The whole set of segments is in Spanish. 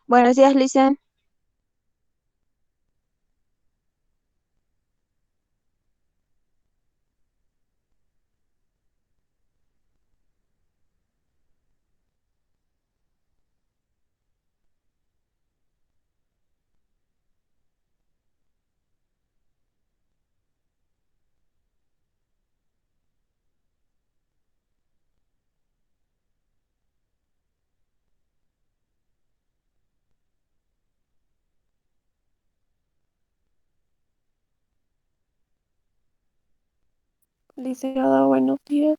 Buenos días, Lisa. Licenciada, buenos días.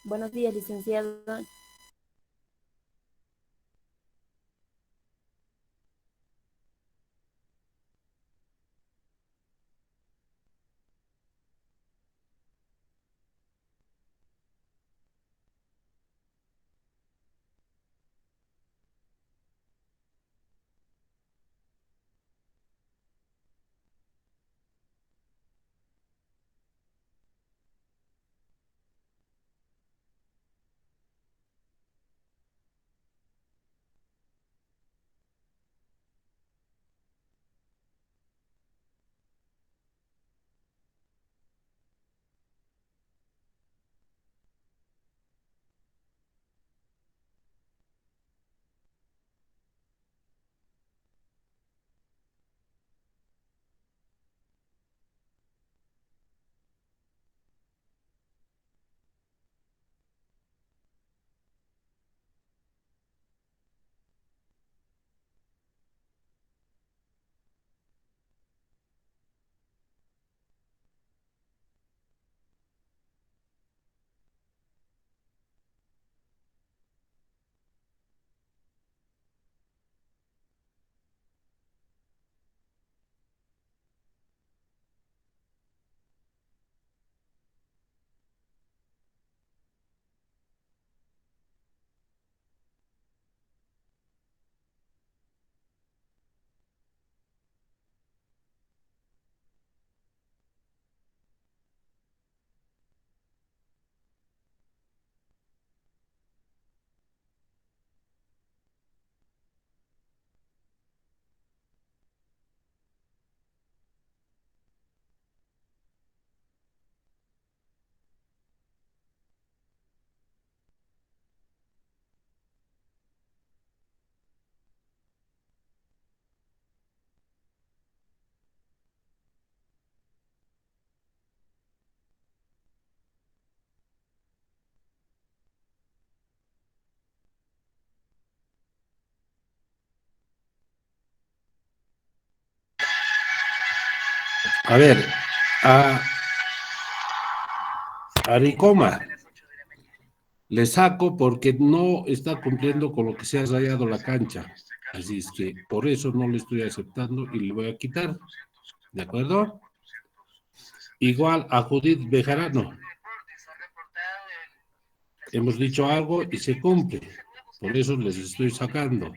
Buenos días, licenciada. A ver, a Aricoma le saco porque no está cumpliendo con lo que se ha rayado la cancha. Así es que por eso no le estoy aceptando y le voy a quitar. ¿De acuerdo? Igual a Judith Bejarano. Hemos dicho algo y se cumple. Por eso les estoy sacando.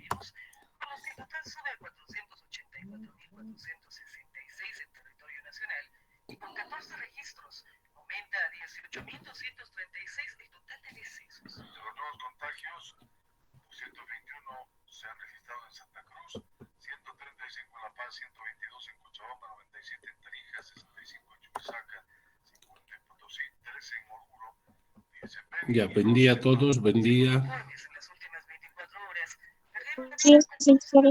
Ya, buen día a todos, buen día. Sí, sí, claro.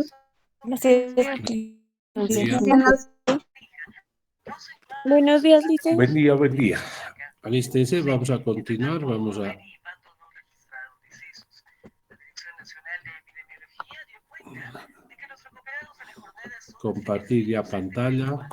Buenos días, Lice. Buen día, buen día. Alístense, vamos a continuar, vamos a compartir ya pantalla.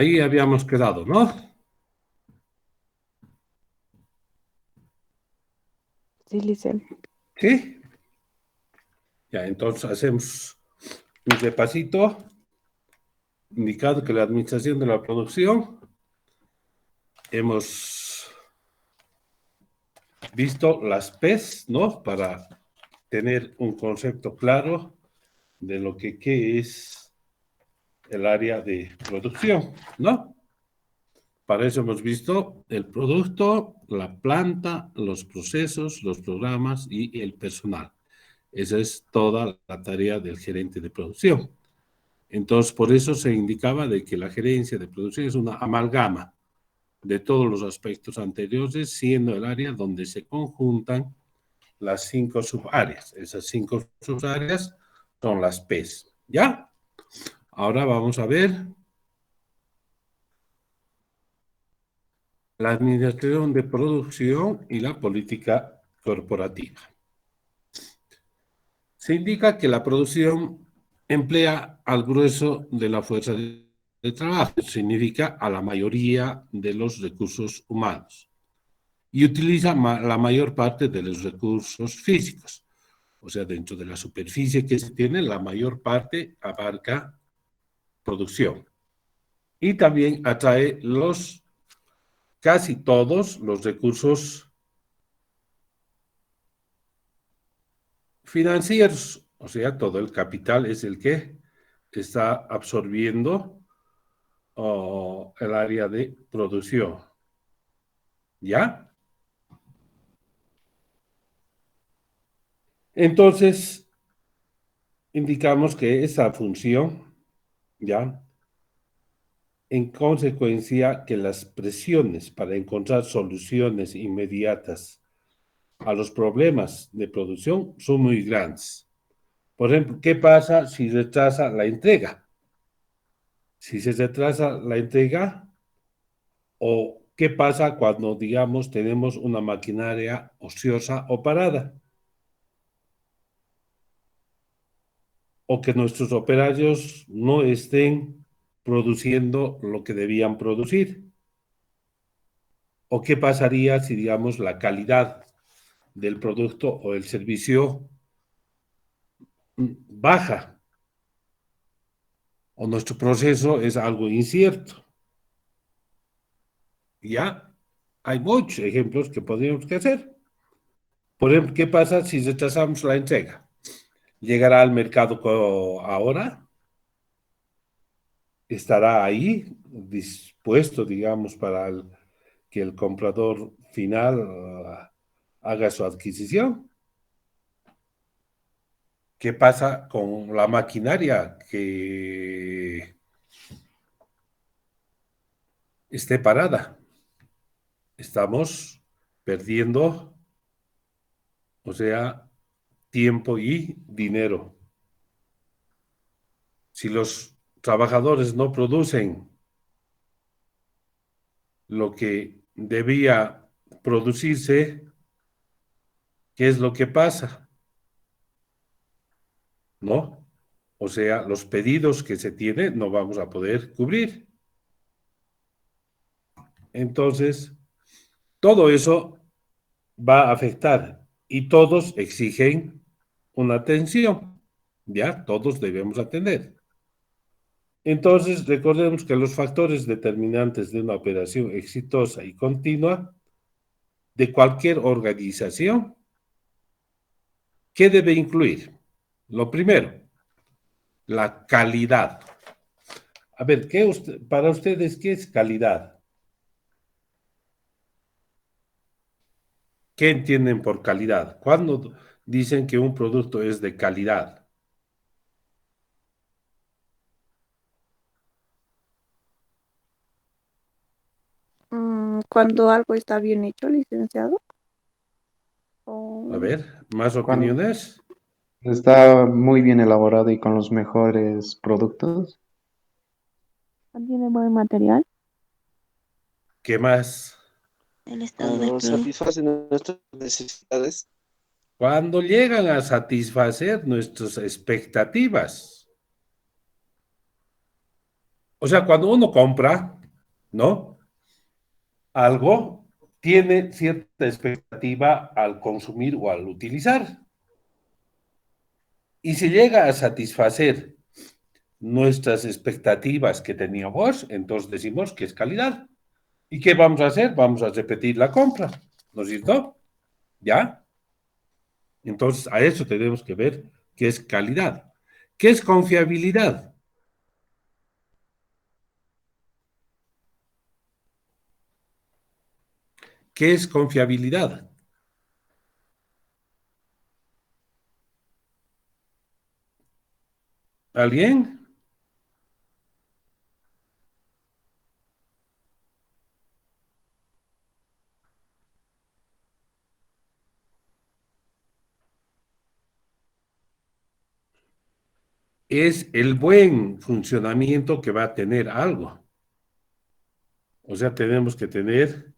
Ahí habíamos quedado, ¿no? Sí, Lice. ¿Sí? Ya, entonces hacemos un repasito, indicado que la administración de la producción hemos visto las PES, ¿no? Para tener un concepto claro de lo que qué es el área de producción, ¿no? Para eso hemos visto el producto, la planta, los procesos, los programas y el personal. Esa es toda la tarea del gerente de producción. Entonces, por eso se indicaba de que la gerencia de producción es una amalgama de todos los aspectos anteriores, siendo el área donde se conjuntan las 5 subáreas. Esas 5 subáreas son las P's, ¿ya? Ahora vamos a ver la administración de producción y la política corporativa. Se indica que la producción emplea al grueso de la fuerza de trabajo, significa a la mayoría de los recursos humanos, y utiliza la mayor parte de los recursos físicos. O sea, dentro de la superficie que se tiene, la mayor parte abarca producción. Y también atrae casi todos los recursos financieros. O sea, todo el capital es el que está absorbiendo el área de producción. ¿Ya? Entonces, indicamos que esa función, ¿ya? En consecuencia, que las presiones para encontrar soluciones inmediatas a los problemas de producción son muy grandes. Por ejemplo, ¿qué pasa si retrasa la entrega? Si se retrasa la entrega, o qué pasa cuando, digamos, tenemos una maquinaria ociosa o parada, o que nuestros operarios no estén produciendo lo que debían producir, o qué pasaría si, digamos, la calidad del producto o el servicio baja, o nuestro proceso es algo incierto. Ya hay muchos ejemplos que podríamos hacer. Por ejemplo, ¿qué pasa si retrasamos la entrega? ¿Llegará al mercado ahora? ¿Estará ahí dispuesto, digamos, para que el comprador final haga su adquisición? ¿Qué pasa con la maquinaria que esté parada? Estamos perdiendo, o sea, tiempo y dinero. Si los trabajadores no producen lo que debía producirse, ¿qué es lo que pasa? ¿No? O sea, los pedidos que se tienen no vamos a poder cubrir. Entonces, todo eso va a afectar y todos exigen una atención, ¿ya? Todos debemos atender. Entonces, recordemos que los factores determinantes de una operación exitosa y continua de cualquier organización, ¿qué debe incluir? Lo primero, la calidad. A ver, para ustedes, ¿qué es calidad? ¿Qué entienden por calidad? ¿Cuándo dicen que un producto es de calidad? Cuando algo está bien hecho, licenciado, A o ver, ¿más Cuando opiniones? está muy bien elaborado y con los mejores productos, tiene buen material. ¿Qué más? El estado del Cuando producto. satisface nuestras necesidades. Cuando llegan a satisfacer nuestras expectativas. O sea, cuando uno compra, ¿no? Algo, tiene cierta expectativa al consumir o al utilizar. Y si llega a satisfacer nuestras expectativas que teníamos, entonces decimos que es calidad. ¿Y qué vamos a hacer? Vamos a repetir la compra, ¿no es cierto? ¿Ya? Entonces, a eso tenemos que ver qué es calidad. ¿Qué es confiabilidad? ¿Qué es confiabilidad? ¿Alguien? es el buen funcionamiento que va a tener algo. O sea, tenemos que tener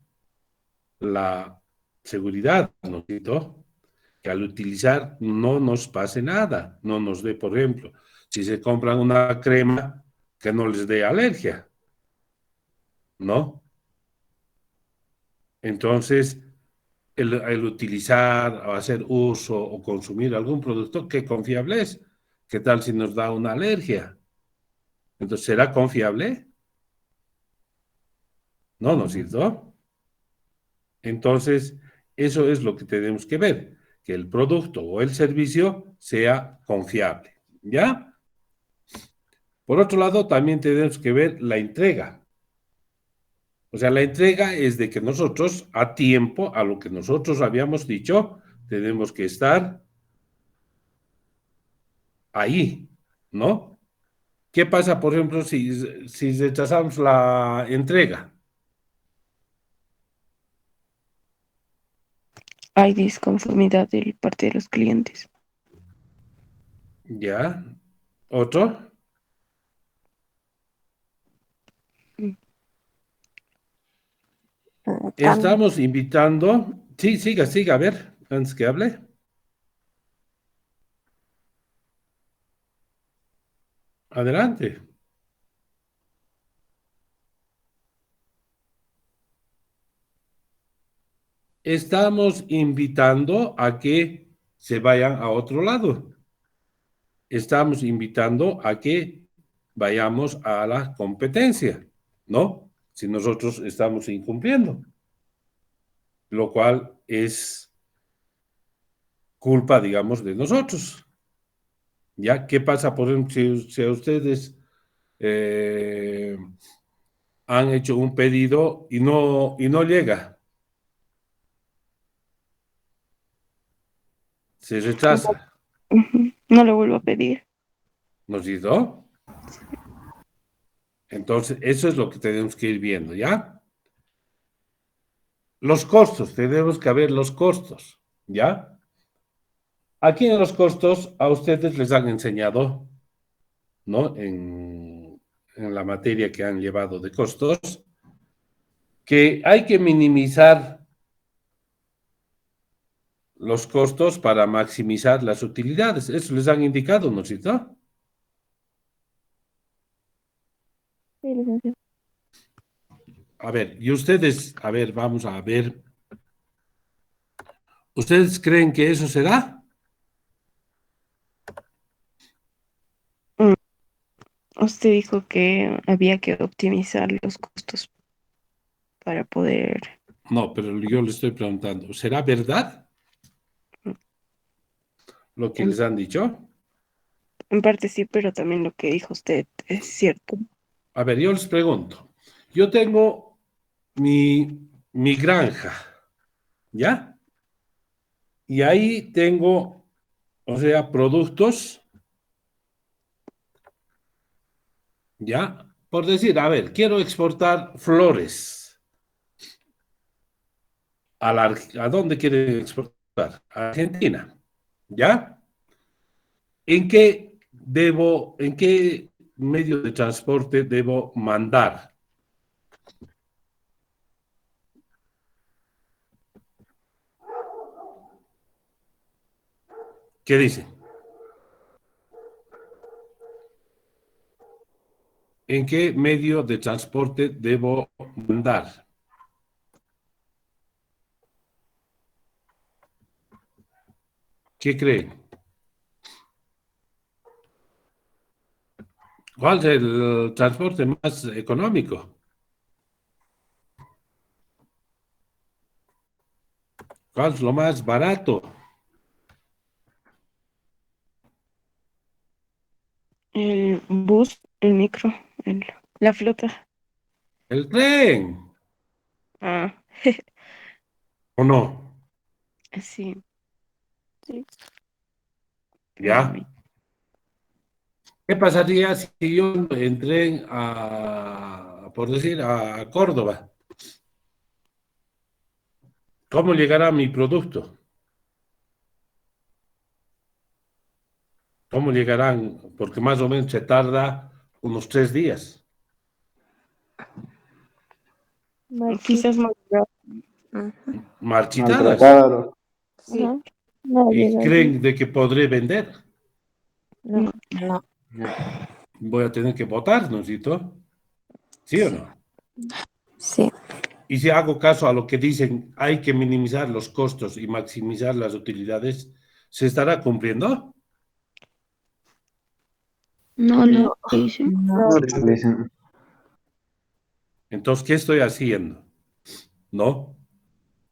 la seguridad, ¿no es cierto? Que al utilizar no nos pase nada, no nos dé, por ejemplo, si se compran una crema que no les dé alergia, ¿no? Entonces, el utilizar o hacer uso o consumir algún producto, ¿qué confiable es? ¿Qué tal si nos da una alergia? Entonces, ¿será confiable? No, ¿no es cierto? Entonces, eso es lo que tenemos que ver, que el producto o el servicio sea confiable, ¿ya? Por otro lado, también tenemos que ver la entrega. O sea, la entrega es de que nosotros, a tiempo, a lo que nosotros habíamos dicho, tenemos que estar ahí, ¿no? ¿Qué pasa, por ejemplo, si rechazamos la entrega? Hay disconformidad de parte de los clientes. ¿Ya? ¿Otro? Estamos invitando. Sí, siga, a ver, antes que hable. Adelante. Estamos invitando a que se vayan a otro lado. Estamos invitando a que vayamos a la competencia, ¿no? Si nosotros estamos incumpliendo, lo cual es culpa, digamos, de nosotros. ¿Ya? ¿Qué pasa, por ejemplo, si a ustedes han hecho un pedido y no llega? Se rechaza. Ujú. No lo vuelvo a pedir. ¿Nos dijo? Entonces, eso es lo que tenemos que ir viendo, ¿ya? Los costos, tenemos que ver los costos, ¿ya? Aquí en los costos a ustedes les han enseñado, ¿no? En la materia que han llevado de costos, que hay que minimizar los costos para maximizar las utilidades. Eso les han indicado, ¿no es cierto? Sí, licenciado. A ver, y ustedes, a ver, vamos a ver. ¿Ustedes creen que eso se da? Mm, Usted dijo que había que optimizar los costos para poder. No, pero yo le estoy preguntando, ¿será verdad lo que En, les han dicho? en parte sí, pero también lo que dijo usted es cierto. A ver, yo les pregunto. Yo tengo mi granja, ¿ya? Y ahí tengo, o sea, productos, ¿ya? Por decir, a ver, quiero exportar flores. ¿A dónde quieren exportar? A Argentina, ¿ya? ¿En qué medio de transporte debo mandar? ¿Qué dice? ¿En qué medio de transporte debo mandar? ¿Qué creen? ¿Cuál es el transporte más económico? ¿Cuál es lo más barato? El bus, el micro, la flota. El tren, Ah, ¿o no? sí, sí. ¿Ya? ¿Qué pasaría si yo entré a, por decir, a Córdoba? ¿Cómo llegará mi producto? ¿Cómo llegarán? Porque más o menos se tarda unos 3 días. Quizás más Marchitadas. Maltratado. sí. Ajá. No Y llega creen de que podré vender. No. No. Voy a tener que votar, ¿no es cierto? ¿Sí o no? Sí. Y si hago caso a lo que dicen, hay que minimizar los costos y maximizar las utilidades, ¿se estará cumpliendo? No lo hice. No. No, licenciado. Dicen, Entonces, ¿qué estoy haciendo? ¿No?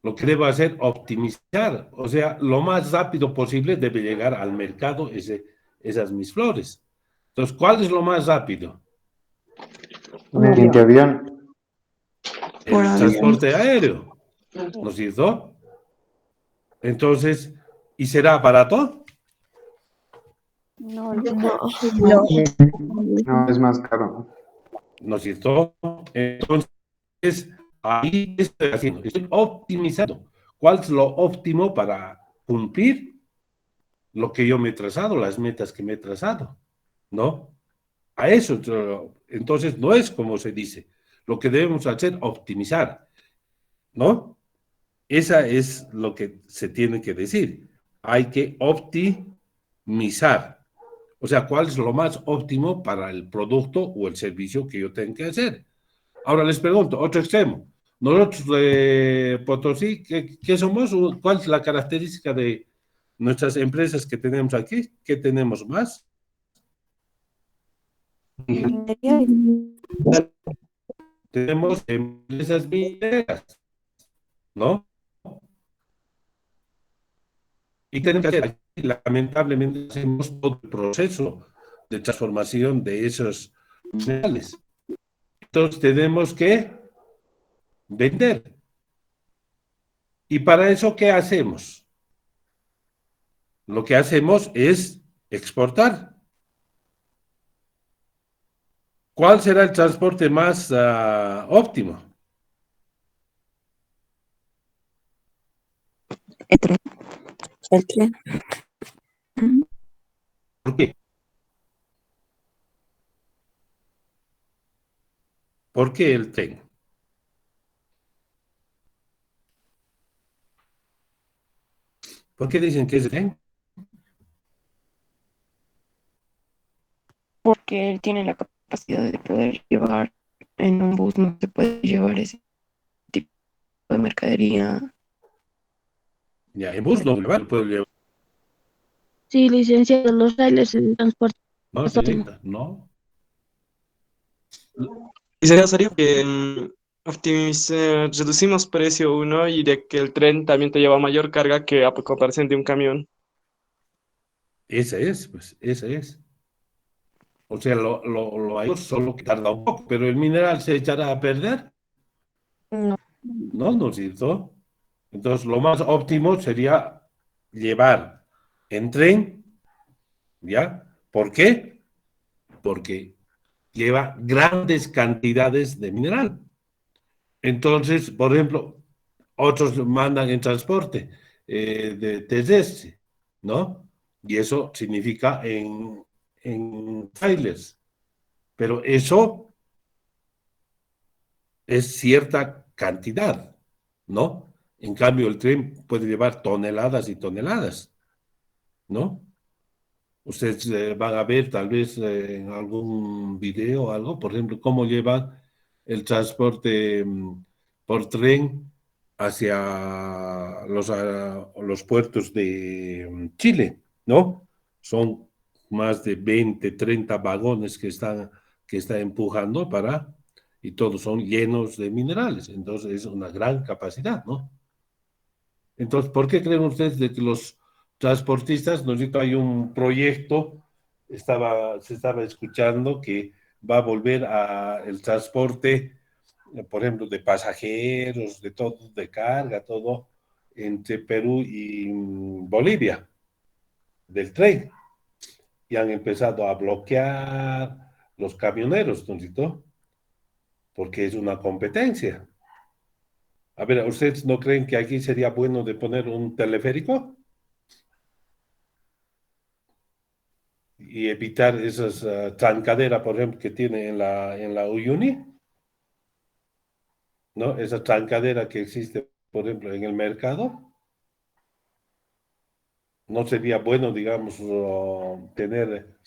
Lo que debo hacer, optimizar. O sea, lo más rápido posible debe llegar al mercado esas mis flores. Entonces, ¿cuál es lo más rápido? mediante avión. Por El avión. transporte aéreo, ¿no es cierto? Entonces, ¿y será barato? No. No. No. No, es más caro. ¿No es cierto? Entonces, ahí estoy haciendo, estoy optimizando. ¿Cuál es lo óptimo para cumplir lo que yo me he trazado, las metas que me he trazado? ¿No? A eso, entonces, no es como se dice. Lo que debemos hacer, optimizar, ¿no? Esa es lo que se tiene que decir. Hay que optimizar. O sea, ¿cuál es lo más óptimo para el producto o el servicio que yo tengo que hacer? Ahora les pregunto, otro extremo. Nosotros de Potosí, ¿qué somos? ¿Cuál es la característica de nuestras empresas que tenemos aquí? ¿Qué tenemos más? Minería. Tenemos empresas mineras, ¿no? Y tenemos que hacer, lamentablemente, hacemos todo el proceso de transformación de esos minerales. Entonces tenemos que vender. ¿Y para eso qué hacemos? Lo que hacemos es exportar. ¿Cuál será el transporte más óptimo? El tren. El tren. Ujú. ¿Por qué? ¿Por qué el tren? ¿Por qué dicen que es el tren? Porque él tiene la capacidad de poder llevar en un bus, no se puede llevar ese tipo de mercadería. Ya, en bus no lo puedo llevar, Sí, licenciado, los trailers de transporte ¿no, es óptimo. señorita? No. Licenciado, sería que reducimos precio uno y de que el tren también te lleva mayor carga que a comparación de un camión. Ese es, pues, ese es. O sea, lo hay solo que tarda un poco, pero el mineral se echará a perder, No. ¿no? ¿No es cierto? Entonces, lo más óptimo sería llevar en tren, ¿ya? ¿Por qué? Porque lleva grandes cantidades de mineral. Entonces, por ejemplo, otros mandan en transporte de terrestre, ¿no? Y eso significa en trailers. Pero eso es cierta cantidad, ¿no? En cambio, el tren puede llevar toneladas y toneladas, ¿no? Ustedes van a ver tal vez en algún video o algo, por ejemplo, cómo llevan el transporte por tren hacia los puertos de Chile, ¿no? Son más de 20, 30 vagones que está empujando y todos son llenos de minerales, entonces es una gran capacidad, ¿no? Entonces, ¿por qué creen ustedes de que los transportistas, no sé, hay un proyecto, se estaba escuchando que va a volver a el transporte, por ejemplo, de pasajeros, de todo, de carga, todo, entre Perú y Bolivia, del tren, y han empezado a bloquear los camioneros, ¿no es cierto? Porque es una competencia. A ver, ¿ustedes no creen que aquí sería bueno de poner un teleférico? y evitar esas trancadera, por ejemplo, que tiene en la Uyuni, ¿no? Esa trancadera que existe, por ejemplo, en el mercado. No sería bueno, digamos, tener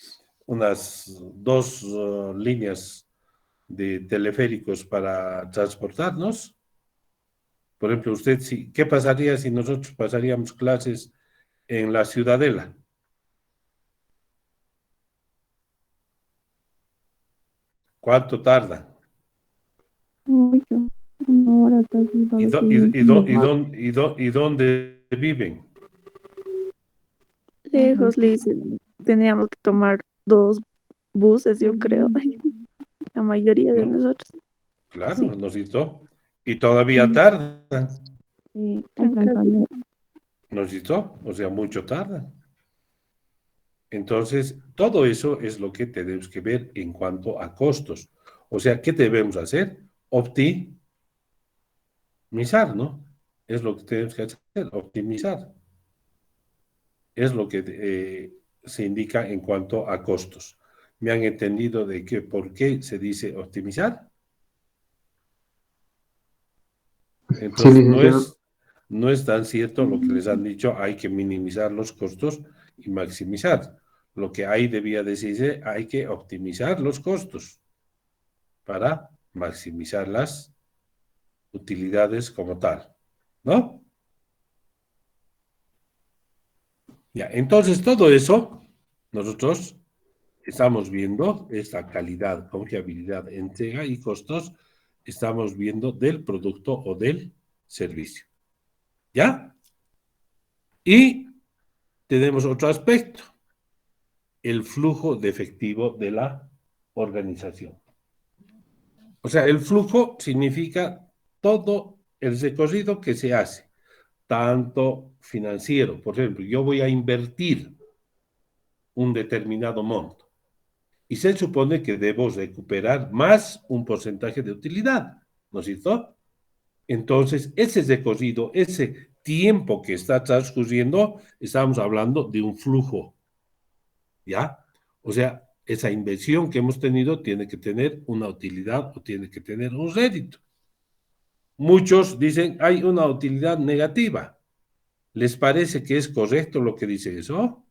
unas dos líneas de teleféricos para transportarnos. Por ejemplo, usted, ¿qué pasaría si nosotros pasaríamos clases en la Ciudadela? ¿Cuánto tarda? Mucho. 1 hora casi a ¿Y, veces. No. y dónde viven? Lejos, le dicen. Teníamos que tomar 2 buses, yo creo. La mayoría de ¿No? nosotros. Claro, Sí. nos citó. Y todavía tardan, Sí, alcanzando. nos citó, o sea, mucho tardan. Entonces, todo eso es lo que tenemos que ver en cuanto a costos. O sea, ¿qué debemos hacer? Optimizar, ¿no? Es lo que tenemos que hacer, optimizar. Es lo que se indica en cuanto a costos. ¿Me han entendido de que por qué se dice optimizar? Sí, Entonces, licenciado. no es tan cierto lo que les han dicho, hay que minimizar los costos y maximizar. Lo que ahí debía decirse, hay que optimizar los costos para maximizar las utilidades como tal, ¿no? Ya, entonces todo eso, nosotros estamos viendo esta calidad, confiabilidad, entrega y costos, estamos viendo del producto o del servicio, ¿ya? Y tenemos otro aspecto, el flujo de efectivo de la organización. O sea, el flujo significa todo el recorrido que se hace, tanto financiero, por ejemplo, yo voy a invertir un determinado monto y se supone que debo recuperar más un porcentaje de utilidad, ¿no es cierto? Entonces, ese recorrido, ese tiempo que está transcurriendo, estamos hablando de un flujo, ¿ya? O sea, esa inversión que hemos tenido tiene que tener una utilidad o tiene que tener un rédito. Muchos dicen, hay una utilidad negativa. ¿Les parece que es correcto lo que dice eso?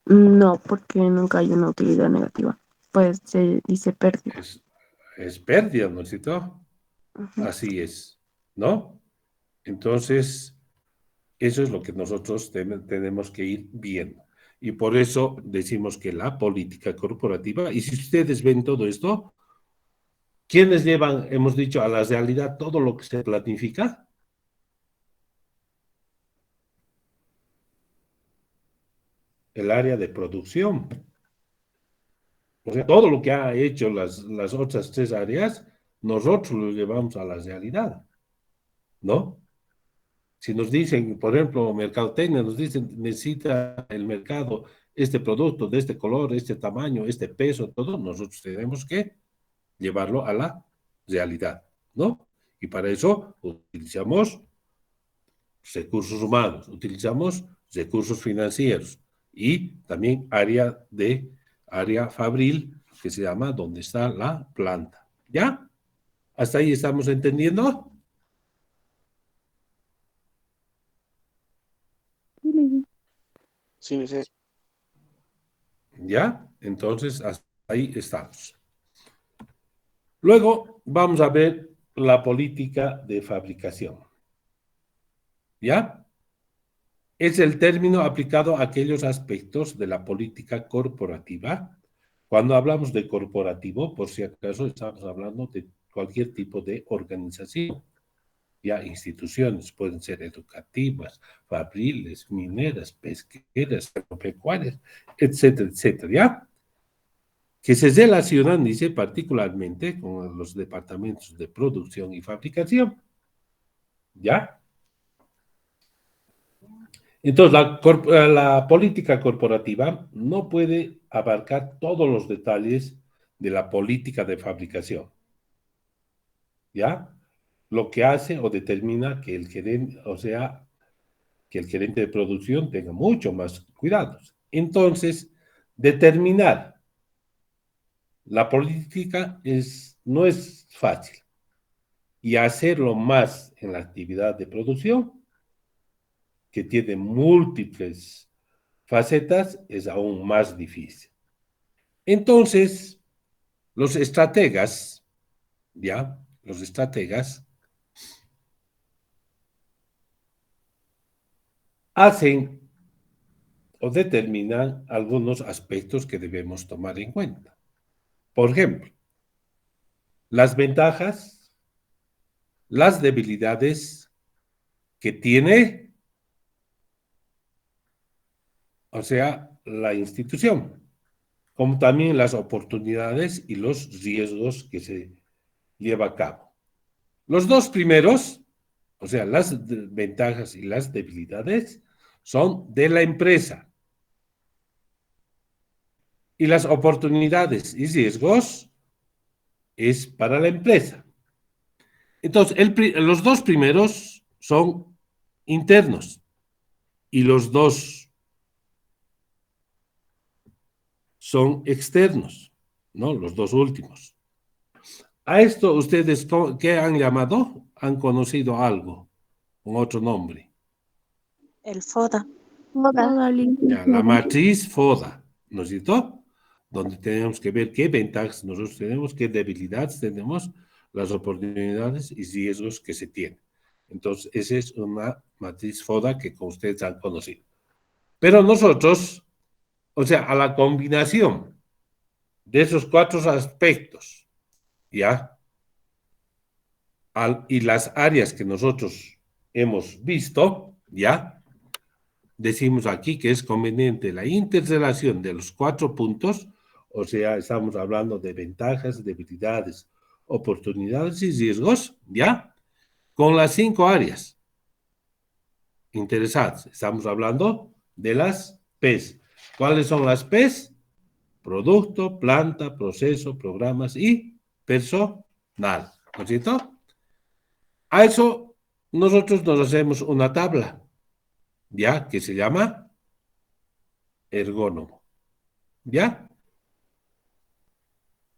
No, porque nunca hay una utilidad negativa. Pues se dice pérdida. Es pérdida, ¿no es cierto? Ujú. Así es, ¿no? Entonces, eso es lo que nosotros tenemos que ir viendo. Y por eso decimos que la política corporativa, y si ustedes ven todo esto, ¿quiénes llevan, hemos dicho, a la realidad todo lo que se planifica? El área de producción. O sea, todo lo que ha hecho las otras tres áreas, nosotros lo llevamos a la realidad, ¿no? Si nos dicen, por ejemplo, mercadotecnia, nos dicen, necesita el mercado este producto de este color, este tamaño, este peso, todo, nosotros tenemos que llevarlo a la realidad, ¿no? Y para eso utilizamos recursos humanos, utilizamos recursos financieros y también área fabril, que se llama donde está la planta. ¿Ya? ¿Hasta ahí estamos entendiendo? Sí, licenciado. ¿Ya? Entonces, hasta ahí estamos. Luego vamos a ver la política de fabricación. ¿Ya? Es el término aplicado a aquellos aspectos de la política corporativa. Cuando hablamos de corporativo, por si acaso, estamos hablando de cualquier tipo de organización. Ya instituciones pueden ser educativas, fabriles, mineras, pesqueras, agropecuarias, etcétera, etcétera, ¿ya? Que se relacionan, dice, particularmente con los departamentos de producción y fabricación, ¿ya? Entonces, la política corporativa no puede abarcar todos los detalles de la política de fabricación, ¿ya? Lo que hace o determina que el gerente, o sea, que el gerente de producción tenga mucho más cuidados. Entonces, determinar la política no es fácil. Y hacerlo más en la actividad de producción, que tiene múltiples facetas, es aún más difícil. Entonces, los estrategas, ¿ya? Los estrategas hacen o determinan algunos aspectos que debemos tomar en cuenta. Por ejemplo, las ventajas, las debilidades que tiene, o sea, la institución, como también las oportunidades y los riesgos que se lleva a cabo. Los dos primeros, o sea, las ventajas y las debilidades, son de la empresa. Y las oportunidades y riesgos es para la empresa. Entonces, los dos primeros son internos y los dos son externos, ¿no? Los dos últimos. A esto ustedes, ¿qué han llamado? Han conocido algo con otro nombre. El FODA. Toda Ya, la línea. matriz FODA, ¿no es cierto? Donde tenemos que ver qué ventajas nosotros tenemos, qué debilidades tenemos, las oportunidades y riesgos que se tienen. Entonces, esa es una matriz FODA que con ustedes han conocido. Pero nosotros, o sea, a la combinación de esos cuatro aspectos, ¿ya? Y las áreas que nosotros hemos visto, ¿ya? Decimos aquí que es conveniente la interrelación de los 4 puntos, o sea, estamos hablando de ventajas, debilidades, oportunidades y riesgos, ¿ya? Con las 5 áreas interesadas. Estamos hablando de las P's. ¿Cuáles son las P's? Producto, planta, proceso, programas y personal, ¿no es cierto? A eso nosotros nos hacemos una tabla, ¿ya? Que se llama ergónomo, ¿ya?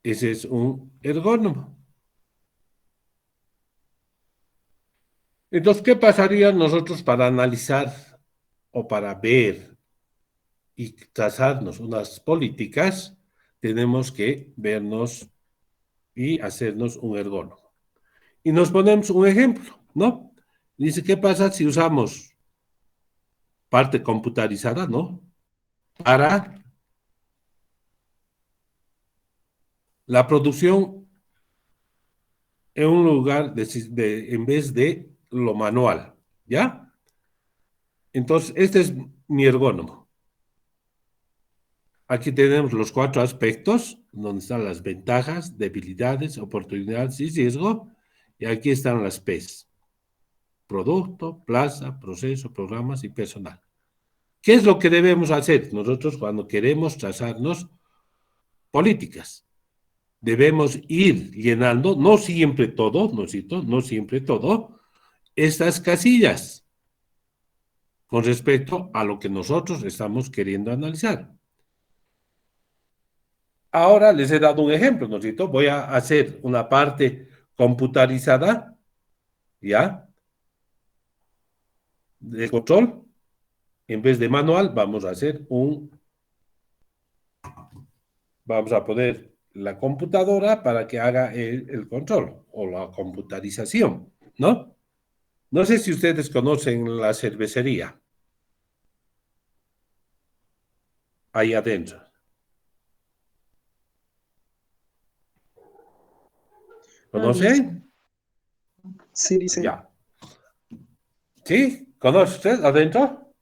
Ese es un ergónomo. Entonces, ¿qué pasaría nosotros para analizar o para ver y trazarnos unas políticas? Tenemos que vernos y hacernos un ergónomo. Y nos ponemos un ejemplo, ¿no? Dice, ¿qué pasa si usamos parte computarizada, ¿no? Para la producción en un lugar en vez de lo manual, ¿ya? Entonces, este es mi ergónomo. Aquí tenemos los 4 aspectos, donde están las ventajas, debilidades, oportunidades y riesgo. Y aquí están las P's. Producto, plaza, proceso, programas y personal. ¿Qué es lo que debemos hacer nosotros cuando queremos trazarnos políticas? Debemos ir llenando, no siempre todo, no siempre todo, estas casillas con respecto a lo que nosotros estamos queriendo analizar. Ahora les he dado un ejemplo, ¿no es cierto? Voy a hacer una parte computarizada, ¿ya? De control. En vez de manual, vamos a poner la computadora para que haga el control o la computarización, ¿no? No sé si ustedes conocen la cervecería ahí adentro. ¿Conocen? Sí, dice. Ya. ¿Sí? ¿Conoce usted adentro?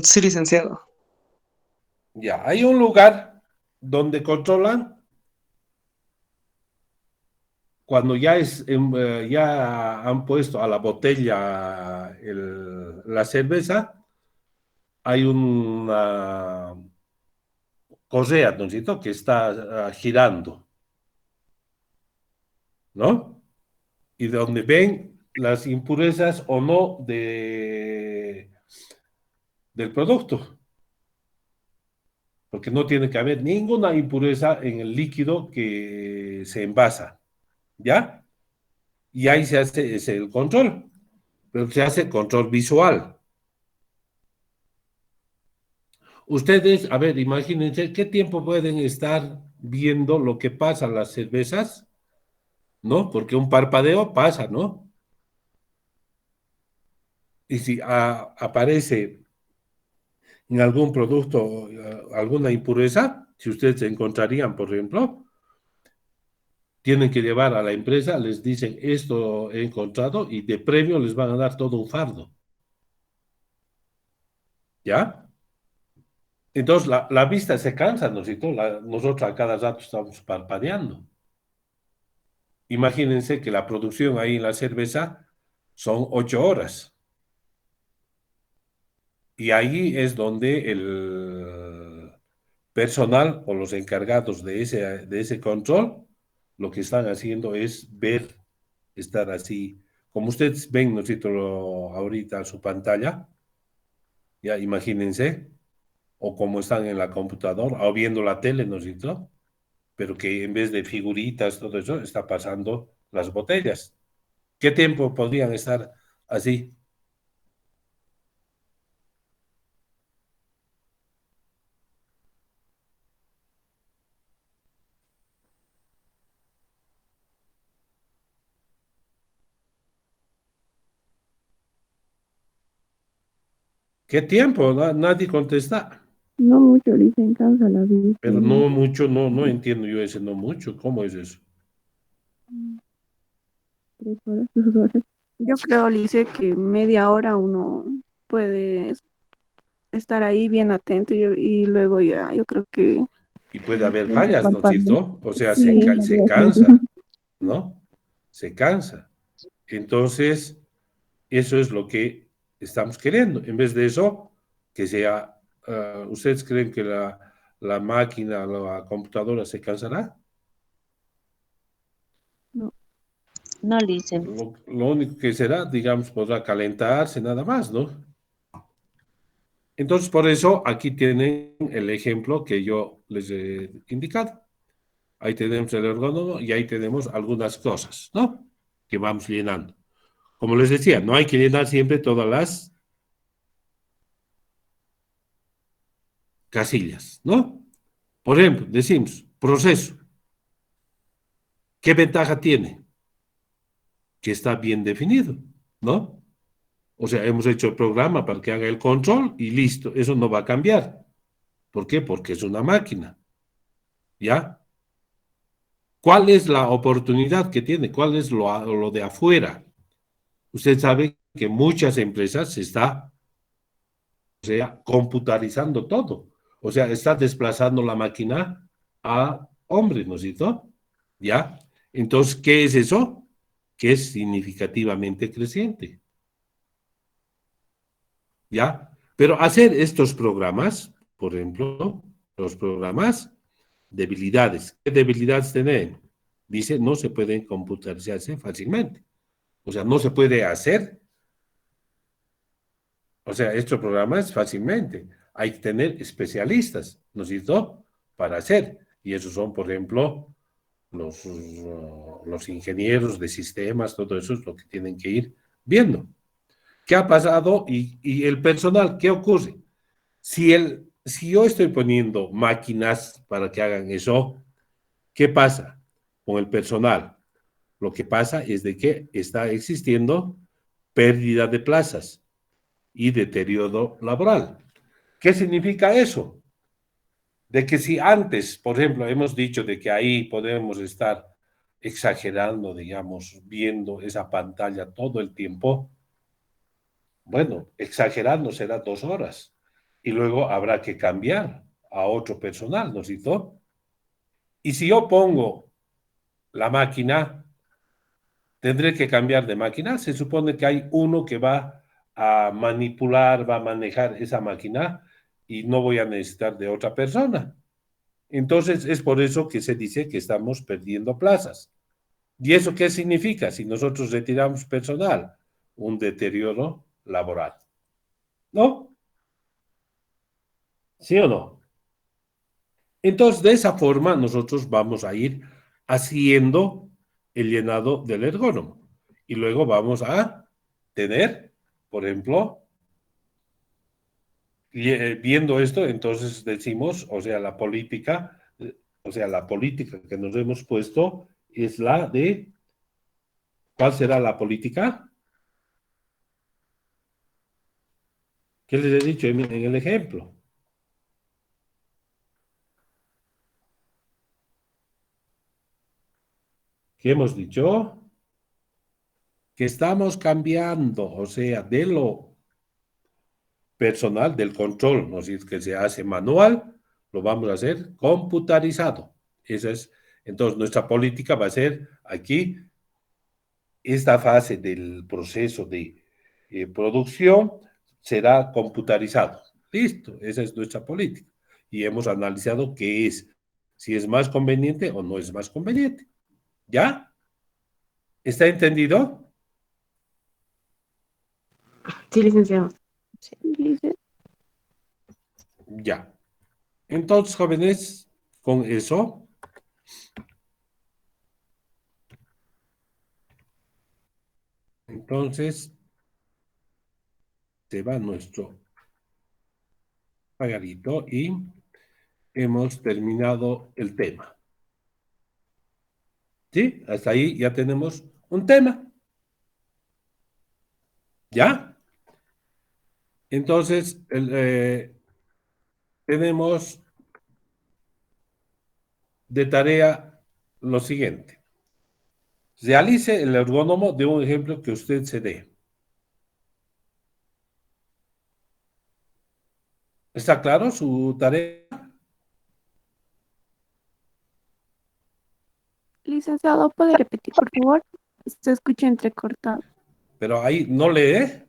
Sí, licenciado. Ya. Hay un lugar donde controlan cuando ya han puesto a la botella la cerveza, hay una correa, ¿no es cierto?, que está girando, ¿no? Y donde ven las impurezas o no del producto. Porque no tiene que haber ninguna impureza en el líquido que se envasa, ¿ya? Y ahí se hace el control, pero se hace control visual. Ustedes, a ver, imagínense, ¿qué tiempo pueden estar viendo lo que pasa en las cervezas? ¿No? Porque un parpadeo pasa, ¿no? Y si aparece en algún producto alguna impureza, si ustedes se encontrarían, por ejemplo, tienen que llevar a la empresa, les dicen, esto he encontrado, y de premio les van a dar todo un fardo. ¿Ya? Entonces, la vista se cansa, ¿no? Nosotros a cada rato estamos parpadeando. Imagínense que la producción ahí en la cerveza son 8 horas. Y ahí es donde el personal o los encargados de ese control, lo que están haciendo es ver, estar así, como ustedes ven, ¿no? Ahorita en su pantalla, ya imagínense, o como están en la computadora, o viendo la tele, ¿no? Pero que en vez de figuritas, todo eso, está pasando las botellas. ¿Qué tiempo podrían estar así? ¿Qué tiempo? Nadie contesta. No mucho, dicen, cansa la vista. Pero no mucho, no entiendo yo ese no mucho. ¿Cómo es eso? 3 horas, 2 horas. Yo creo, Lice, que media hora uno puede estar ahí bien atento y luego ya, yo creo que Y puede haber fallas, ¿no es palpable. cierto? O sea, Sí, se algo así. cansa, ¿no? Se cansa. Entonces, eso es lo que estamos queriendo. En vez de eso, que sea, ¿ustedes creen que la máquina, la computadora se cansará? No, No, Licen. Lo único que será, digamos, podrá calentarse nada más, ¿no? Entonces, por eso aquí tienen el ejemplo que yo les he indicado. Ahí tenemos el ergónomo y ahí tenemos algunas cosas, ¿no? Que vamos llenando. Como les decía, no hay que llenar siempre todas las casillas, ¿no? Por ejemplo, decimos, proceso. ¿Qué ventaja tiene? Que está bien definido, ¿no? O sea, hemos hecho el programa para que haga el control y listo, eso no va a cambiar. ¿Por qué? Porque es una máquina, ¿ya? ¿Cuál es la oportunidad que tiene? ¿Cuál es lo de afuera? Usted sabe que muchas empresas se está, o sea, computarizando todo. O sea, está desplazando la máquina a hombres, ¿no es cierto? ¿Ya? Entonces, ¿qué es eso? Que es significativamente creciente. ¿Ya? Pero hacer estos programas, por ejemplo, los programas, debilidades. ¿Qué debilidades tienen? Dice, no se pueden computarizarse fácilmente. O sea, no se puede hacer. O sea, estos programas fácilmente. Hay que tener especialistas, ¿no es cierto? Para hacer. Y esos son, por ejemplo, los ingenieros de sistemas, todo eso es lo que tienen que ir viendo. ¿Qué ha pasado? Y el personal, ¿qué ocurre? Si yo estoy poniendo máquinas para que hagan eso, ¿qué pasa con el personal? Lo que pasa es de que está existiendo pérdida de plazas y deterioro laboral. ¿Qué significa eso? De que si antes, por ejemplo, hemos dicho de que ahí podemos estar exagerando, digamos, viendo esa pantalla todo el tiempo, bueno, exagerando será 2 horas y luego habrá que cambiar a otro personal, ¿no es cierto? Y si yo pongo la máquina, tendré que cambiar de máquina. Se supone que hay uno que va a manipular, va a manejar esa máquina y no voy a necesitar de otra persona. Entonces, es por eso que se dice que estamos perdiendo plazas. ¿Y eso qué significa? Si nosotros retiramos personal, un deterioro laboral. ¿No? ¿Sí o no? Entonces, de esa forma, nosotros vamos a ir haciendo el llenado del ergónomo. Y luego vamos a tener, por ejemplo, viendo esto, entonces decimos, o sea, la política que nos hemos puesto es la de, ¿cuál será la política? ¿Qué les he dicho en el ejemplo? ¿Qué hemos dicho? Que estamos cambiando, o sea, de lo personal, del control, ¿no? Si es que se hace manual, lo vamos a hacer computarizado. Esa es, entonces, nuestra política va a ser aquí, esta fase del proceso de producción será computarizado. Listo, esa es nuestra política. Y hemos analizado qué es, si es más conveniente o no es más conveniente. ¿Ya? ¿Está entendido? Sí, licenciado. Dice, Ya. Entonces, jóvenes, con eso, entonces, se va nuestro pagarito y hemos terminado el tema. ¿Sí? Hasta ahí ya tenemos un tema. ¿Ya? Entonces, tenemos de tarea lo siguiente. Realice el ergónomo de un ejemplo que usted se dé. ¿Está claro su tarea? licenciado, ¿puede repetir, por favor? Se escucha entrecortado. Pero ahí no lee.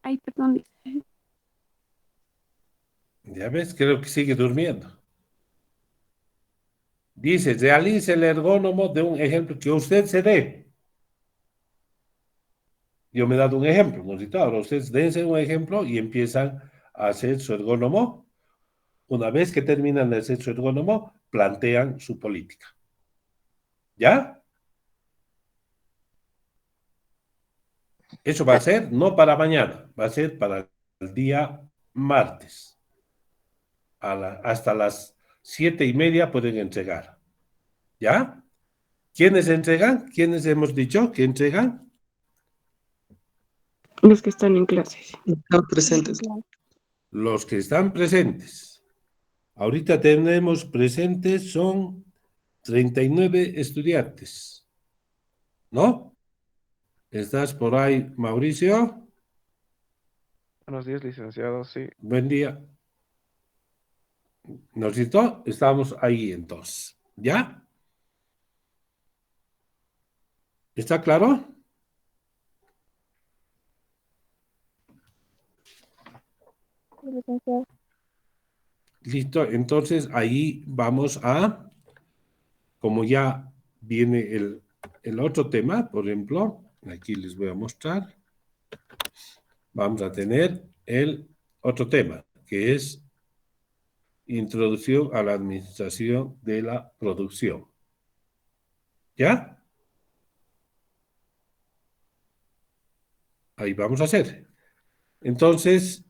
Ay, perdón, dice. Ya ves, creo que sigue durmiendo. Dice, realice el ergónomo de un ejemplo que usted se dé. Yo me he dado un ejemplo, ¿no? Ahora ustedes dense un ejemplo y empiezan a hacer su ergónomo. Una vez que terminan de hacer su ergónomo, plantean su política. ¿Ya? Eso va a ser no para mañana, va a ser para el día martes. Hasta las 7:30 pueden entregar. ¿Ya? ¿Quiénes entregan? ¿Quiénes hemos dicho que entregan? Los que están en clases. Están presentes. Los que están presentes. Ahorita tenemos presentes, son 39 estudiantes. ¿No? ¿Estás por ahí, Mauricio? Buenos días, licenciado. Sí, Buen día. ¿Nos citó? Estamos ahí entonces. ¿Ya? ¿Está claro? Licenciado. Listo. Entonces ahí vamos a, como ya viene el otro tema, por ejemplo, aquí les voy a mostrar, vamos a tener el otro tema, que es introducción a la administración de la producción. ¿Ya? Ahí vamos a hacer. Entonces,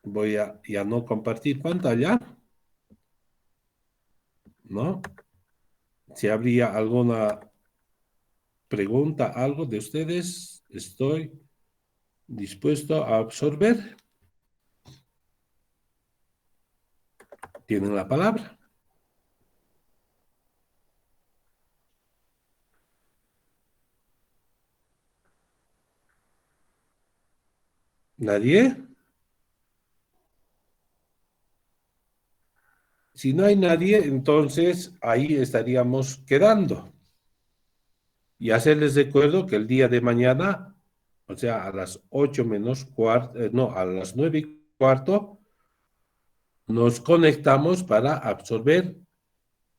voy a ya no compartir pantalla, ¿no? Si habría alguna pregunta, algo de ustedes, estoy dispuesto a absorber. Tienen la palabra. ¿Nadie? Si no hay nadie, entonces ahí estaríamos quedando. Y hacerles recuerdo que el día de mañana, o sea, a las 8 menos cuarto, no, a las 9:15, nos conectamos para absorber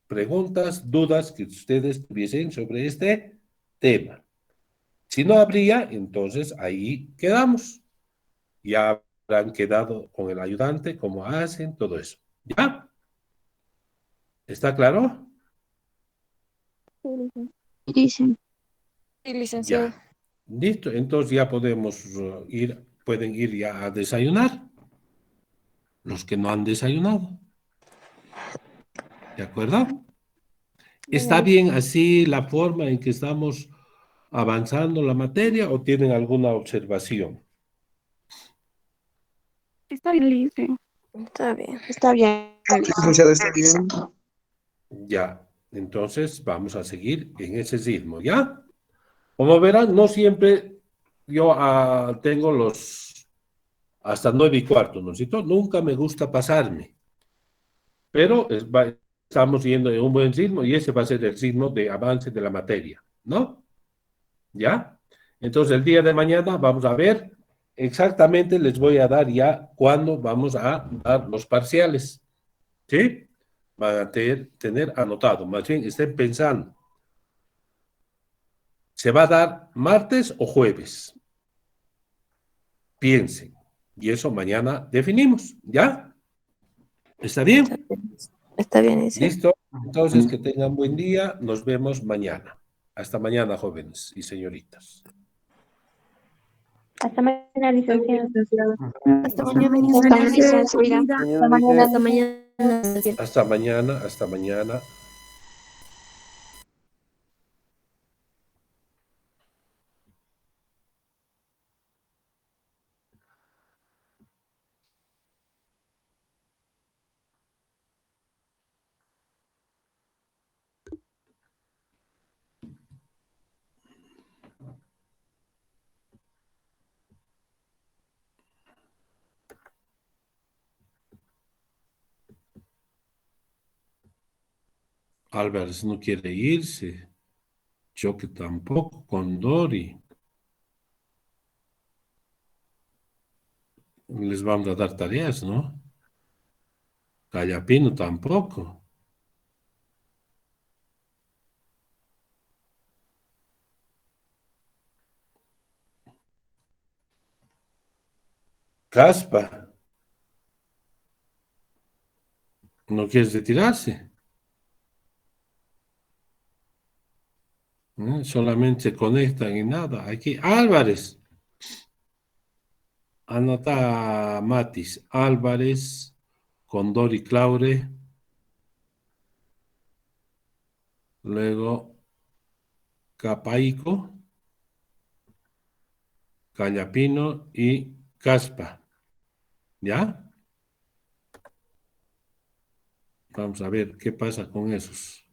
preguntas, dudas que ustedes tuviesen sobre este tema. Si no habría, entonces ahí quedamos. Ya habrán quedado con el ayudante, cómo hacen, todo eso. ¿Ya? ¿Está claro? Lice. Sí, licenciado. Ya. Listo, entonces ya podemos pueden ir ya a desayunar. Los que no han desayunado. ¿De acuerdo? ¿Está bien así la forma en que estamos avanzando la materia o tienen alguna observación? Está bien, Lice. Está bien. Está bien. Licenciado, está bien. Ya, entonces vamos a seguir en ese ritmo, ¿ya? Como verán, no siempre yo tengo los hasta 9:15, ¿no es cierto? Nunca me gusta pasarme, pero estamos yendo en un buen ritmo y ese va a ser el ritmo de avance de la materia, ¿no? ¿Ya? Entonces el día de mañana vamos a ver exactamente, les voy a dar ya cuándo vamos a dar los parciales, ¿sí? Van a tener anotado, más bien estén pensando, ¿se va a dar martes o jueves? Piensen, y eso mañana definimos, ¿ya? ¿Está bien? Está bien, licenciado. Listo, entonces que tengan buen día, nos vemos mañana. Hasta mañana, jóvenes y señoritas. Hasta mañana, licenciado. Hasta mañana, Hasta licenciado. mañana. Hasta mañana. Hasta mañana. Hasta mañana, hasta mañana. Álvarez no quiere irse. Yo que tampoco, con Dori. Les vamos a dar tareas, ¿no? Callapino tampoco. Caspa. ¿No quieres retirarse? Solamente se conectan y nada. Aquí, Álvarez. Anota Matis. Álvarez, Condori Claure. Luego, Capaico, Callapino y Caspa. ¿Ya? Vamos a ver qué pasa con esos.